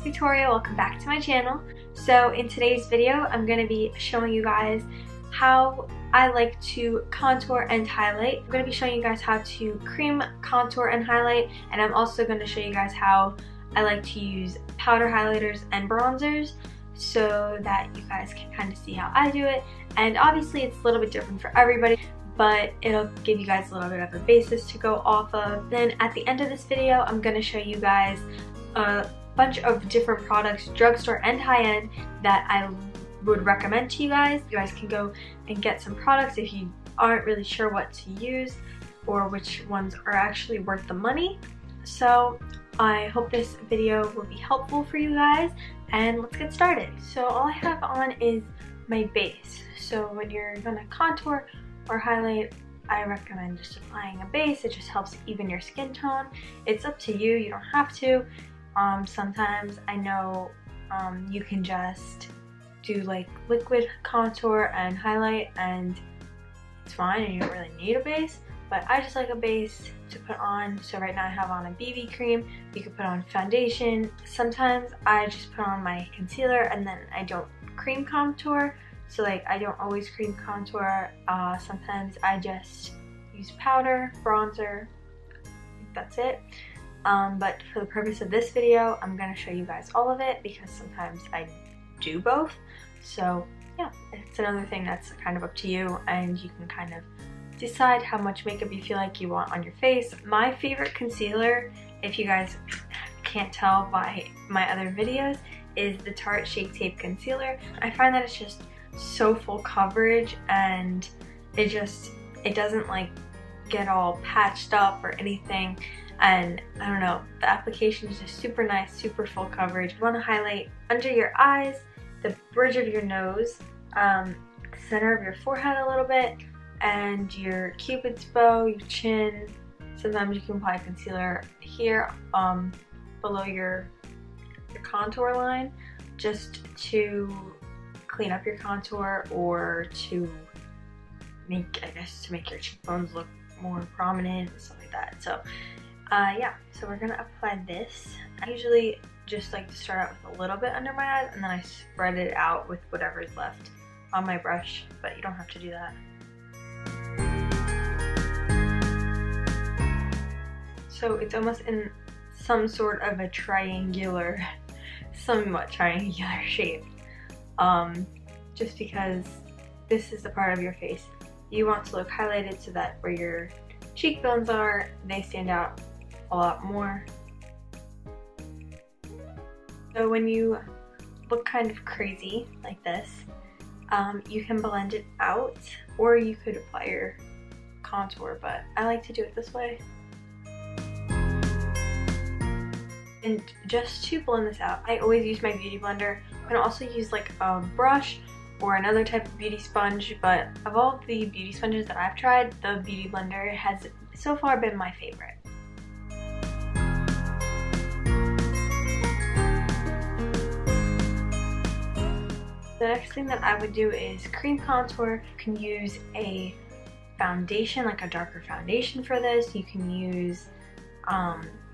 Victoria, welcome back to my channel. So in today's video, I'm going to be showing you guys how I like to contour and highlight. I'm going to be showing you guys how to cream, contour, and highlight, and I'm also going to show you guys how I like to use powder highlighters and bronzers so that you guys can kind of see how I do it. And obviously it's a little bit different for everybody, but it'll give you guys a little bit of a basis to go off of. Then at the end of this video, I'm going to show you guys a bunch of different products, drugstore and high-end, that I would recommend to you guys. You guys can go and get some products if you aren't really sure what to use or which ones are actually worth the money. So I hope this video will be helpful for you guys, and let's get started. So all I have on is my base. So when you're gonna contour or highlight, I recommend just applying a base. It just helps even your skin tone. It's up to you, you don't have to. Sometimes I know you can just do like liquid contour and highlight and it's fine and you don't really need a base, but I just like a base to put on. So right now I have on a BB cream. You can put on foundation. Sometimes I just put on my concealer and then I don't cream contour. So like I don't always cream contour. Sometimes I just use powder, bronzer, that's it. But for the purpose of this video, I'm going to show you guys all of it because sometimes I do both. So yeah, it's another thing that's kind of up to you, and you can kind of decide how much makeup you feel like you want on your face. My favorite concealer, if you guys can't tell by my other videos, is the Tarte Shape Tape Concealer. I find that it's just so full coverage and it doesn't like get all patched up or anything, and I don't know, the application is just super nice, super full coverage. You want to highlight under your eyes, the bridge of your nose, center of your forehead a little bit, and your cupid's bow, your chin. Sometimes you can apply concealer here below your contour line just to clean up your contour or to make, I guess, to make your cheekbones look more prominent and stuff like that. So yeah, so we're gonna apply this. I usually just like to start out with a little bit under my eyes and then I spread it out with whatever's left on my brush, but you don't have to do that. So it's almost in some sort of a triangular, somewhat triangular shape. Just because this is the part of your face you want to look highlighted so that where your cheekbones are, they stand out a lot more. So when you look kind of crazy like this, you can blend it out or you could apply your contour, but I like to do it this way. And just to blend this out, I always use my beauty blender. You can also use like a brush or another type of beauty sponge, but of all the beauty sponges that I've tried, the beauty blender has so far been my favorite. The next thing that I would do is cream contour. You can use a foundation, like a darker foundation for this. You can use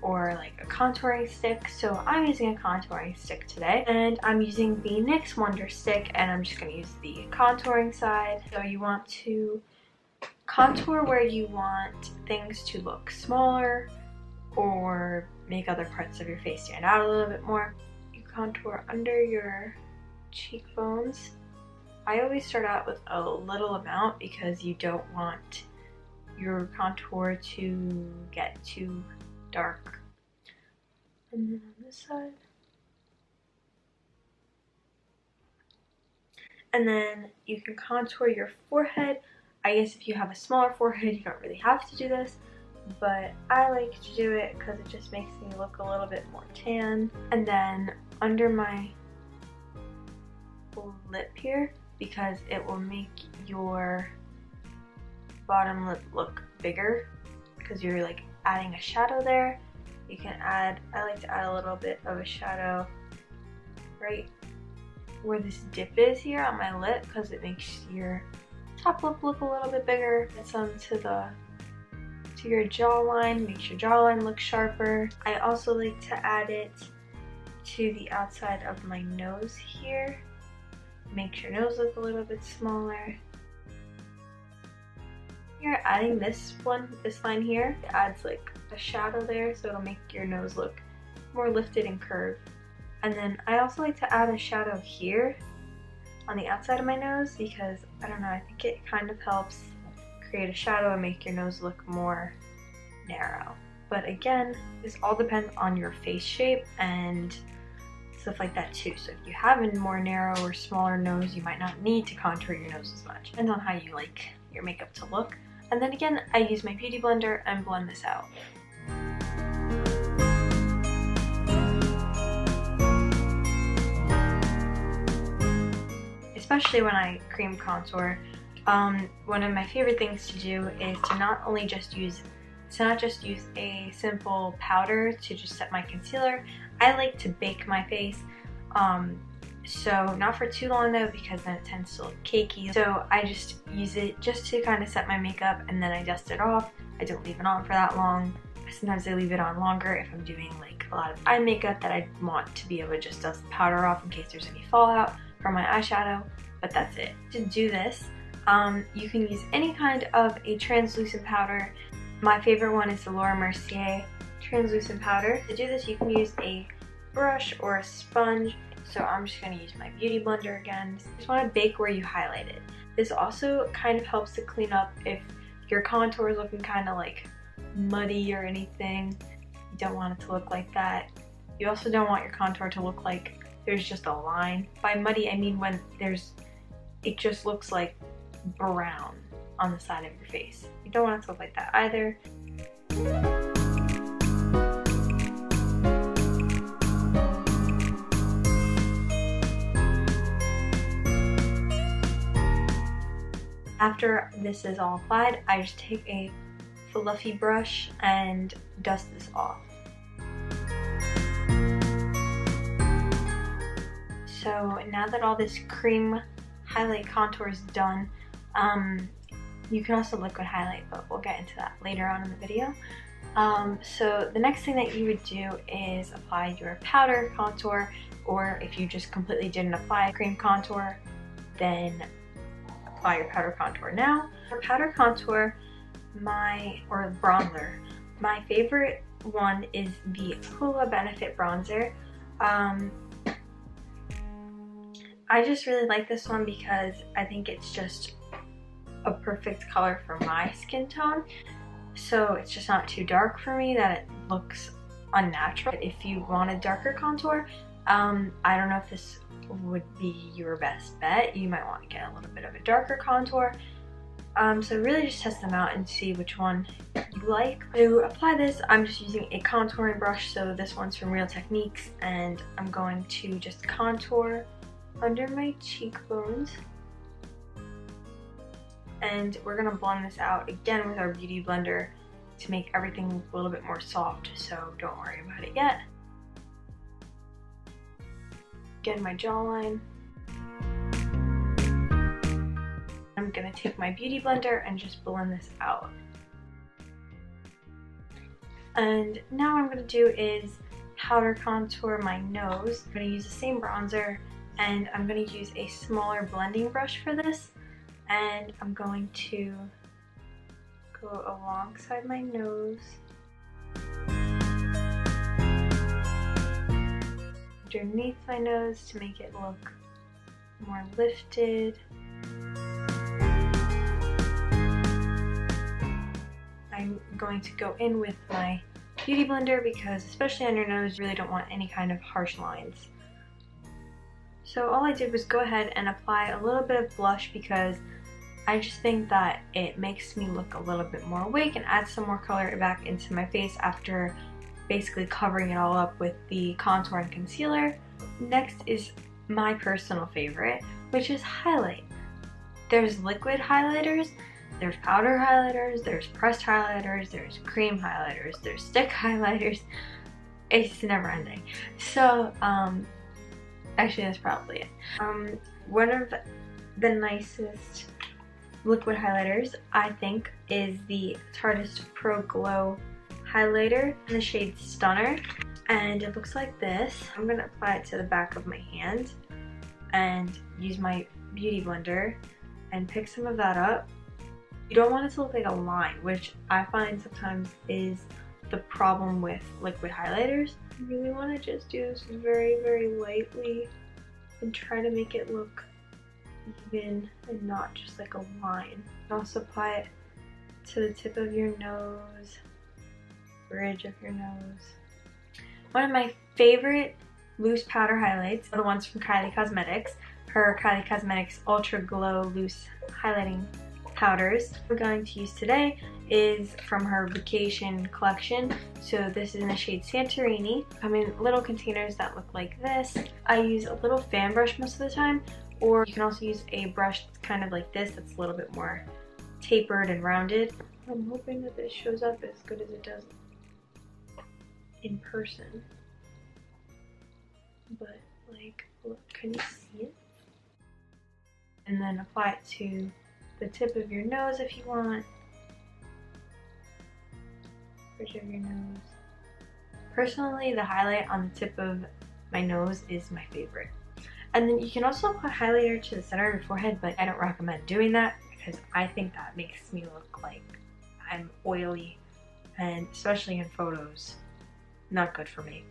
or like a contouring stick. So I'm using a contouring stick today, and I'm using the NYX Wonder Stick, and I'm just going to use the contouring side. So you want to contour where you want things to look smaller or make other parts of your face stand out a little bit more. You contour under your cheekbones. I always start out with a little amount because you don't want your contour to get too dark. And then on this side. And then you can contour your forehead. I guess if you have a smaller forehead, you don't really have to do this, but I like to do it because it just makes me look a little bit more tan. And then under my lip here, because it will make your bottom lip look bigger because you're like adding a shadow there. You can add, I like to add a little bit of a shadow right where this dip is here on my lip because it makes your top lip look a little bit bigger. And some to your jawline, makes your jawline look sharper. I also like to add it to the outside of my nose here. Makes your nose look a little bit smaller. You're adding this line here. It adds like a shadow there, so it'll make your nose look more lifted and curved. And then I also like to add a shadow here on the outside of my nose because, I don't know, I think it kind of helps create a shadow and make your nose look more narrow. But again, this all depends on your face shape and stuff like that too. So if you have a more narrow or smaller nose, you might not need to contour your nose as much. Depends on how you like your makeup to look. And then again, I use my beauty blender and blend this out. Especially when I cream contour, one of my favorite things to do is to not just use a simple powder to just set my concealer. I like to bake my face, so not for too long though, because then it tends to look cakey. So I just use it just to kind of set my makeup, and then I dust it off. I don't leave it on for that long. Sometimes I leave it on longer if I'm doing like a lot of eye makeup that I want to be able to just dust the powder off in case there's any fallout from my eyeshadow, but that's it. To do this, you can use any kind of a translucent powder. My favorite one is the Mercier translucent powder. To do this, you can use a brush or a sponge. So I'm just going to use my beauty blender again. You just want to bake where you highlighted. This also kind of helps to clean up if your contour is looking kind of like muddy or anything. You don't want it to look like that. You also don't want your contour to look like there's just a line. By muddy, I mean when it just looks like brown on the side of your face. You don't want it to look like that either. After this is all applied, I just take a fluffy brush and dust this off. So now that all this cream highlight contour is done, you can also liquid highlight, but we'll get into that later on in the video. So the next thing that you would do is apply your powder contour, or if you just completely didn't apply cream contour, then apply your powder contour now. For powder contour, or bronzer, my favorite one is the Hoola Benefit Bronzer. I just really like this one because I think it's just a perfect color for my skin tone. So it's just not too dark for me that it looks unnatural. If you want a darker contour, I don't know if this would be your best bet. You might want to get a little bit of a darker contour. So really just test them out and see which one you like. To apply this, I'm just using a contouring brush. So this one's from Real Techniques, and I'm going to just contour under my cheekbones. And we're gonna blend this out again with our beauty blender to make everything look a little bit more soft, so don't worry about it yet. Again, my jawline. I'm gonna take my beauty blender and just blend this out. And now what I'm gonna do is powder contour my nose. I'm gonna use the same bronzer, and I'm gonna use a smaller blending brush for this. And I'm going to go alongside my nose, underneath my nose to make it look more lifted. I'm going to go in with my beauty blender because especially on your nose, you really don't want any kind of harsh lines. So all I did was go ahead and apply a little bit of blush because I just think that it makes me look a little bit more awake and adds some more color back into my face after basically covering it all up with the contour and concealer. Next is my personal favorite, which is highlight. There's liquid highlighters, there's powder highlighters, there's pressed highlighters, there's cream highlighters, there's stick highlighters. It's never ending. So, actually that's probably it. One of the nicest liquid highlighters, I think, is the Tartist Pro Glow highlighter in the shade Stunner. and it looks like this. I'm gonna apply it to the back of my hand and use my beauty blender and pick some of that up. You don't want it to look like a line, which I find sometimes is the problem with liquid highlighters. You really want to just do this very, very lightly and try to make it look even and not just like a line. Also apply it to the tip of your nose, bridge of your nose. One of my favorite loose powder highlights are the ones from Kylie Cosmetics. Her Kylie Cosmetics Ultra Glow Loose Highlighting Powders we're going to use today is from her vacation collection. So this is in the shade Santorini. Come in little containers that look like this. I use a little fan brush most of the time, or you can also use a brush kind of like this that's a little bit more tapered and rounded. I'm hoping that this shows up as good as it does in person. But like, look, can you see it? And then apply it to the tip of your nose if you want. Bridge of your nose. Personally, the highlight on the tip of my nose is my favorite. And then you can also apply highlighter to the center of your forehead, but I don't recommend doing that because I think that makes me look like I'm oily, and especially in photos, not good for me.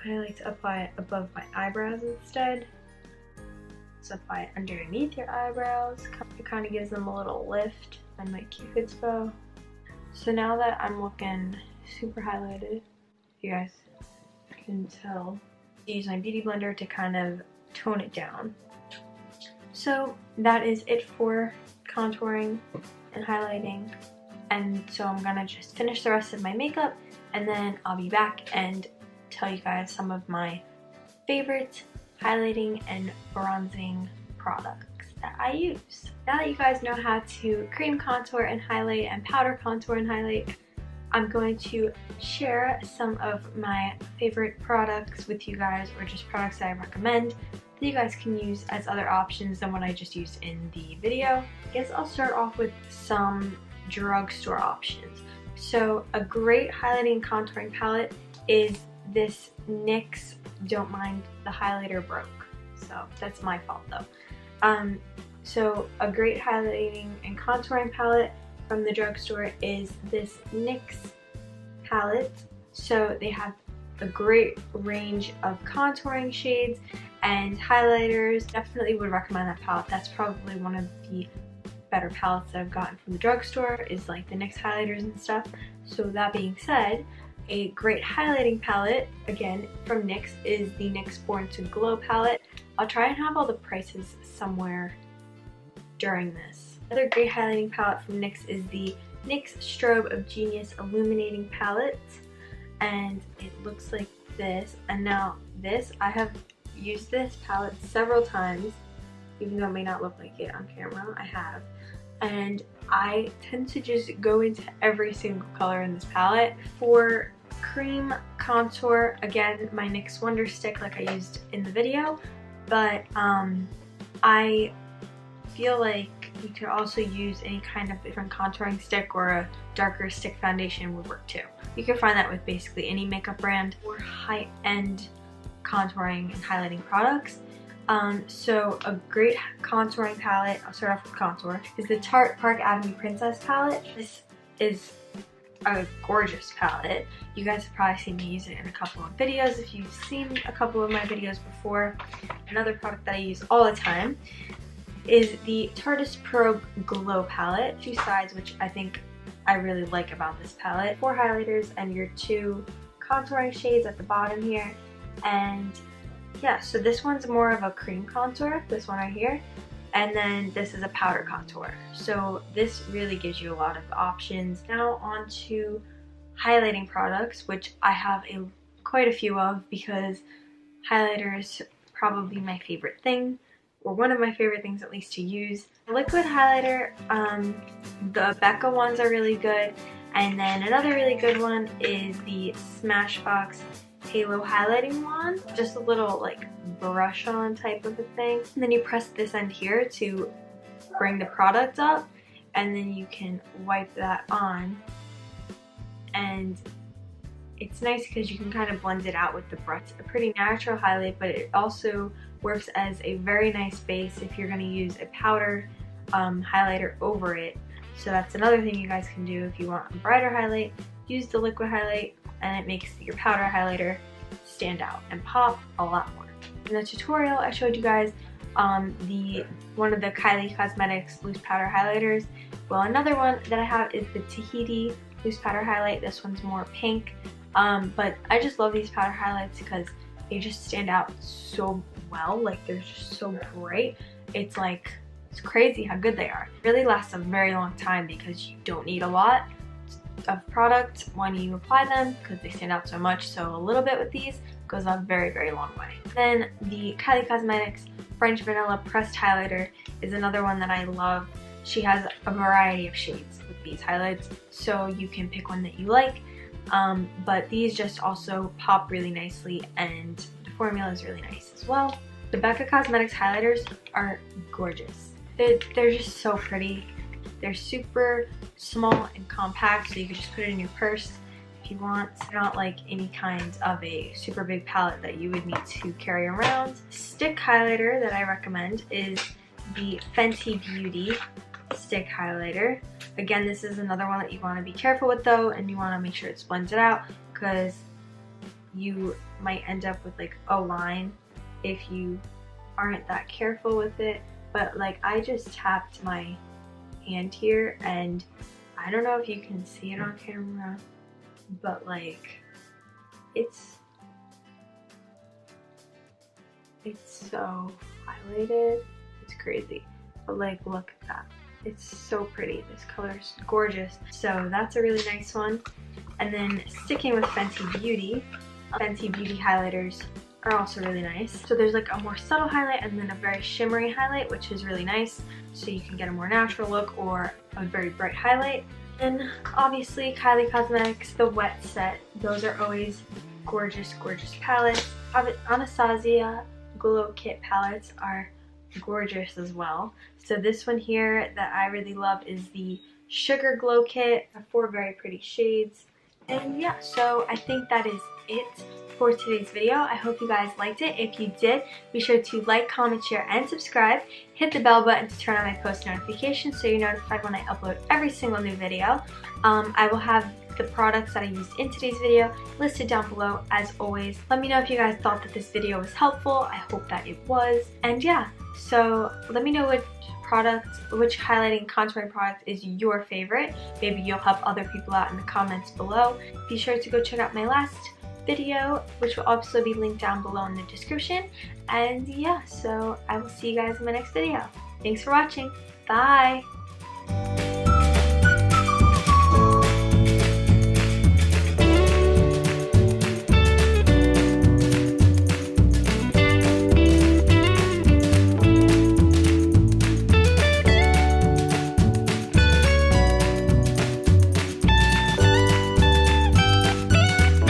I like to apply it above my eyebrows instead. So apply it underneath your eyebrows. It kind of gives them a little lift, and my Cupid's bow. So now that I'm looking super highlighted, you guys can tell, I use my beauty blender to kind of tone it down. So that is it for contouring and highlighting. And so I'm gonna just finish the rest of my makeup, and then I'll be back and tell you guys some of my favorite highlighting and bronzing products that I use. Now that you guys know how to cream contour and highlight and powder contour and highlight, I'm going to share some of my favorite products with you guys, or just products that I recommend that you guys can use as other options than what I just used in the video. I guess I'll start off with some drugstore options. So a great highlighting and contouring palette is this NYX Don't Mind the Highlighter Broke. So that's my fault though. So a great highlighting and contouring palette from the drugstore is this NYX palette. So they have a great range of contouring shades and highlighters. Definitely would recommend that palette. That's probably one of the better palettes that I've gotten from the drugstore, is like the NYX highlighters and stuff. So that being said, a great highlighting palette, again from NYX, is the NYX Born to Glow palette. I'll try and have all the prices somewhere during this. Another great highlighting palette from NYX is the NYX Strobe of Genius Illuminating Palette, and it looks like this. And now this, I have used this palette several times, even though it may not look like it on camera, I have. And I tend to just go into every single color in this palette. For cream contour, again, my NYX Wonder Stick like I used in the video, but I feel like you could also use any kind of different contouring stick, or a darker stick foundation would work too. You can find that with basically any makeup brand or high-end contouring and highlighting products. So a great contouring palette, I'll start off with contour, is the Tarte Park Avenue Princess palette. This is a gorgeous palette. You guys have probably seen me use it in a couple of videos if you've seen a couple of my videos before. Another product that I use all the time is the Tartist Pro Glow palette. Two sides, which I think I really like about this palette. 4 highlighters and your 2 contouring shades at the bottom here. And yeah, so this one's more of a cream contour, this one right here, and then this is a powder contour. So this really gives you a lot of options. Now on to highlighting products, which I have quite a few of, because highlighter is probably my favorite thing, or one of my favorite things at least to use. Liquid highlighter, the Becca ones are really good, and then another really good one is the Smashbox Halo highlighting wand. Just a little like brush on type of a thing. And then you press this end here to bring the product up, and then you can wipe that on, and it's nice because you can kind of blend it out with the brush. It's a pretty natural highlight, but it also works as a very nice base if you're going to use a powder highlighter over it. So that's another thing you guys can do if you want a brighter highlight. Use the liquid highlight and it makes your powder highlighter stand out and pop a lot more. In the tutorial I showed you guys one of the Kylie Cosmetics loose powder highlighters. Well, another one that I have is the Tahiti loose powder highlight. This one's more pink, but I just love these powder highlights because they just stand out so well. Like, they're just so bright. It's like, it's crazy how good they are. It really lasts a very long time because you don't need a lot of product when you apply them because they stand out so much. So a little bit with these goes a very, very long way. Then the Kylie Cosmetics French Vanilla Pressed Highlighter is another one that I love. She has a variety of shades with these highlights, so you can pick one that you like. But these just also pop really nicely, and the formula is really nice as well. The Becca Cosmetics highlighters are gorgeous. They're just so pretty. They're super small and compact, so you can just put it in your purse if you want. It's not like any kind of a super big palette that you would need to carry around. Stick highlighter that I recommend is the Fenty Beauty stick highlighter. Again, this is another one that you want to be careful with though, and you want to make sure it's blended out because you might end up with like a line if you aren't that careful with it. But like, I just tapped my hand here, and I don't know if you can see it on camera, but like, it's so highlighted, it's crazy. But like, look at that, it's so pretty. This color is gorgeous, so that's a really nice one. And then sticking with Fenty Beauty highlighters are also really nice. So there's like a more subtle highlight and then a very shimmery highlight, which is really nice, so you can get a more natural look or a very bright highlight. And obviously Kylie Cosmetics, the Wet Set, those are always gorgeous, gorgeous palettes. Anastasia Glow Kit palettes are gorgeous as well. So this one here that I really love is the Sugar Glow Kit, 4 very pretty shades. And yeah, so I think that is it for today's video. I hope you guys liked it. If you did, be sure to like, comment, share, and subscribe. Hit the bell button to turn on my post notifications so you're notified when I upload every single new video. I will have the products that I used in today's video listed down below as always. Let me know if you guys thought that this video was helpful. I hope that it was. And yeah, so let me know which highlighting contouring product is your favorite. Maybe you'll help other people out in the comments below. Be sure to go check out my last video, which will also be linked down below in the description. And yeah, so I will see you guys in my next video. Thanks for watching. Bye!